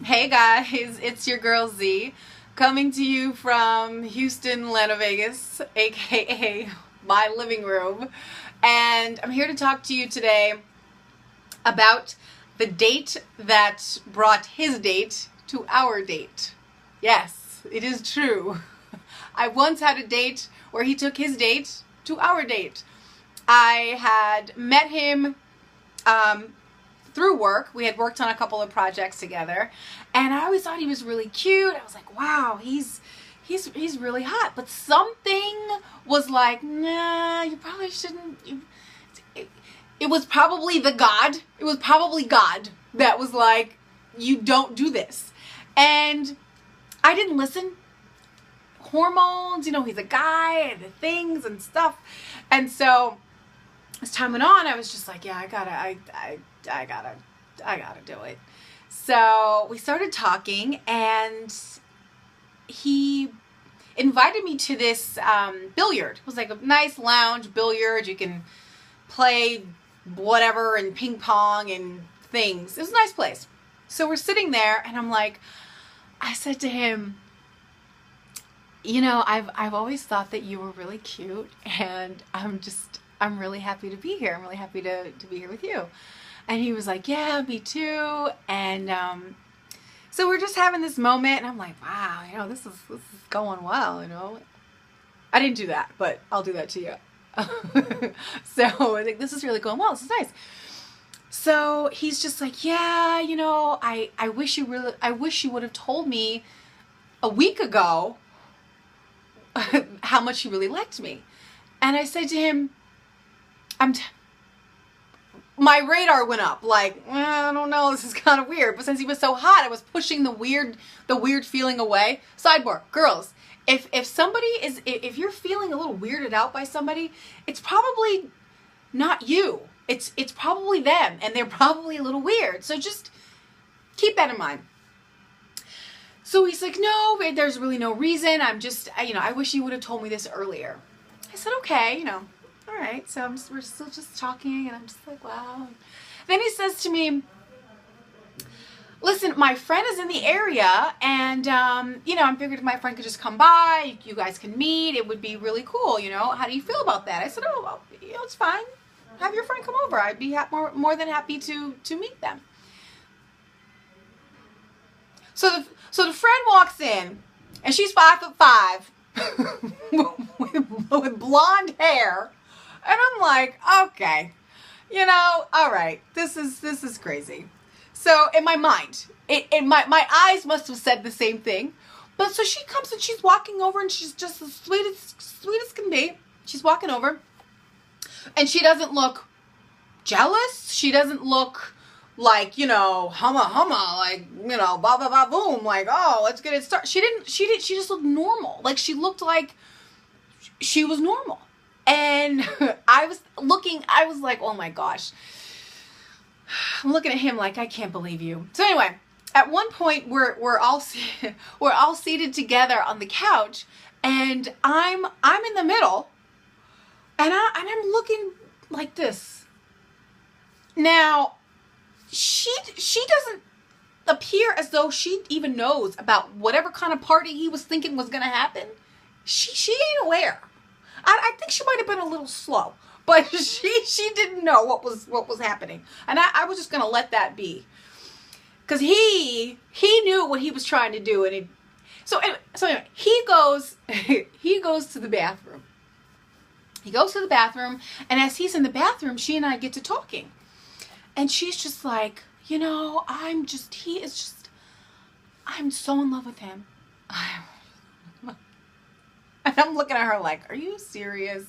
Hey guys, it's your girl Z, coming to you from Houston, Las Vegas, aka my living room. And I'm here to talk to you today about the date that brought his date to our date. Yes, it is true. I once had a date where he took his date to our date. I had met him through work. We had worked on a couple of projects together, and I always thought he was really cute. I was like, wow, he's really hot. But something was like, nah, you probably shouldn't. It was probably the God. It was probably God that was like, you don't do this. And I didn't listen. Hormones, he's a guy and the things and stuff. And so as time went on, I was just like, yeah, I gotta do it. So we started talking, and he invited me to this billiard. It was like a nice lounge billiard. You can play whatever and ping pong and things. It was a nice place. So we're sitting there, and I said to him, I've always thought that you were really cute, and I'm really happy to be here. I'm really happy to be here with you. And he was like, yeah, me too. And so we're just having this moment, and I'm like, wow, this is going well, I didn't do that, but I'll do that to you. So I think this is really going well. This is nice. So he's just like, yeah, I wish you would have told me a week ago how much you really liked me. And I said to him, my radar went up, like, I don't know, this is kind of weird. But since he was so hot, I was pushing the weird feeling away. Sidebar, girls, if you're feeling a little weirded out by somebody, it's probably not you. It's probably them, and they're probably a little weird. So just keep that in mind. So he's like, no, there's really no reason. I wish you would have told me this earlier. I said, okay, all right. So we're still just talking, and I'm just like, wow. Then he says to me, listen, my friend is in the area, and, I figured my friend could just come by. You guys can meet. It would be really cool, How do you feel about that? I said, oh, well, it's fine. Have your friend come over. I'd be more than happy to meet them. So the friend walks in, and she's 5'5", with blonde hair, and I'm like, okay, all right, this is crazy. So in my mind, my eyes must have said the same thing. But so she comes, and she's walking over, and she's just as sweet as can be. She's walking over, and she doesn't look jealous. She doesn't look like, humma, like, ba ba ba boom, like, oh, let's get it started. She just looked normal. Like, she looked like she was normal. And I was like, oh my gosh. I'm looking at him like, I can't believe you. So anyway, at one point we're all seated together on the couch, and I'm in the middle, and I'm looking like this. Now, she doesn't appear as though she even knows about whatever kind of party he was thinking was going to happen. She ain't aware. I think she might have been a little slow, but she didn't know what was happening. And I was just going to let that be. Because he knew what he was trying to do. And so anyway, he goes to the bathroom. He goes to the bathroom, and as he's in the bathroom, she and I get to talking. And she's just like, I'm so in love with him. And I'm looking at her like, are you serious?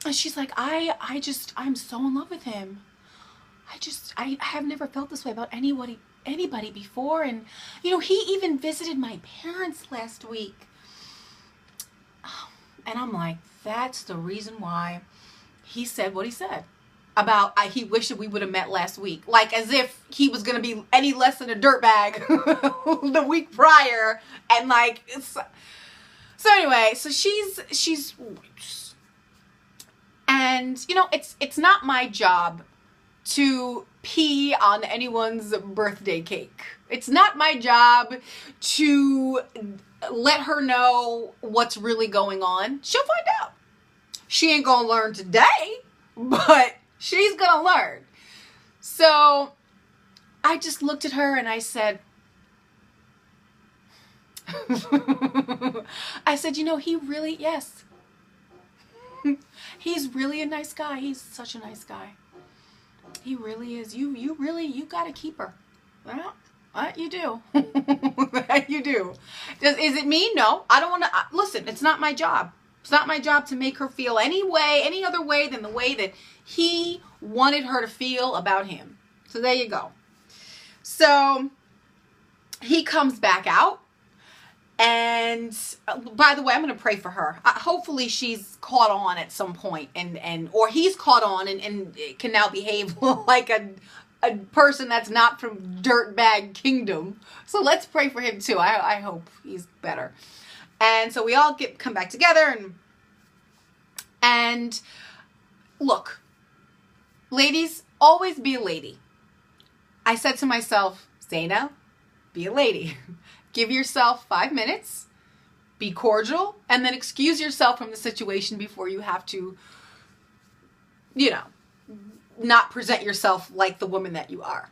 And she's like, I'm so in love with him. I have never felt this way about anybody before. And, he even visited my parents last week. And I'm like, that's the reason why he said what he said. About he wished that we would have met last week. Like, as if he was going to be any less than a dirtbag the week prior. And like, so anyway, so she's, and it's not my job to pee on anyone's birthday cake. It's not my job to let her know what's really going on. She'll find out. She ain't gonna learn today, but she's gonna learn. So I just looked at her and I said, he really, yes. He's really a nice guy. He's such a nice guy. He really is. You gotta keep her. Well, you do. You do. Is it me? No. I don't want to. Listen, it's not my job. It's not my job to make her feel any other way than the way that he wanted her to feel about him. So there you go. So he comes back out. And by the way, I'm going to pray for her. Hopefully she's caught on at some point or he's caught on and can now behave like a person that's not from Dirtbag Kingdom. So let's pray for him too. I hope he's better. And so we all come back together and look, ladies, always be a lady. I said to myself, Zaina, be a lady. Give yourself 5 minutes, be cordial, and then excuse yourself from the situation before you have to, not present yourself like the woman that you are.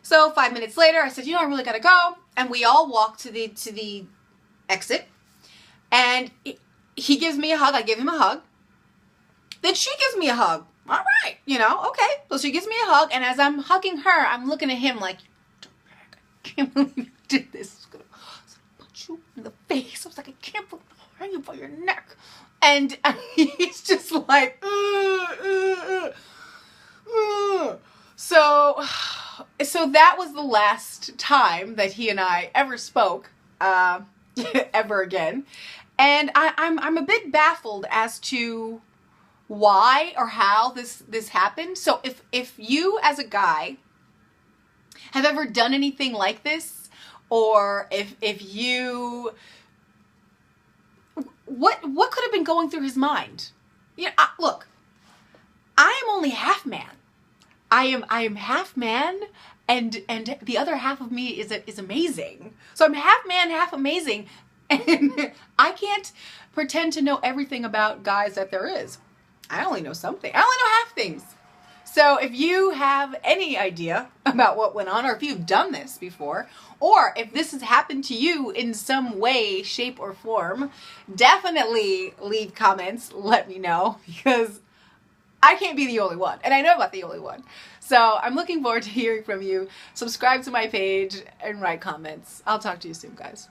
So 5 minutes later, I said, I really gotta go. And we all walked to the exit. And he gives me a hug. I give him a hug. Then she gives me a hug. All right, okay. So she gives me a hug. And as I'm hugging her, I'm looking at him like, I can't believe you did this. I was gonna punch you in the face. I was like, I can't believe I'm hanging by your neck. And he's just like, So that was the last time that he and I ever spoke, ever again. And I'm a bit baffled as to why or how this happened. So if you as a guy have ever done anything like this, or if you, what could have been going through his mind? Look, I am only half man. I am half man, and the other half of me is amazing. So I'm half man, half amazing, and I can't pretend to know everything about guys that there is. I only know something. I only know half things. So if you have any idea about what went on, or if you've done this before, or if this has happened to you in some way, shape, or form, definitely leave comments. Let me know, because I can't be the only one, and I know I'm not the only one. So I'm looking forward to hearing from you. Subscribe to my page and write comments. I'll talk to you soon, guys.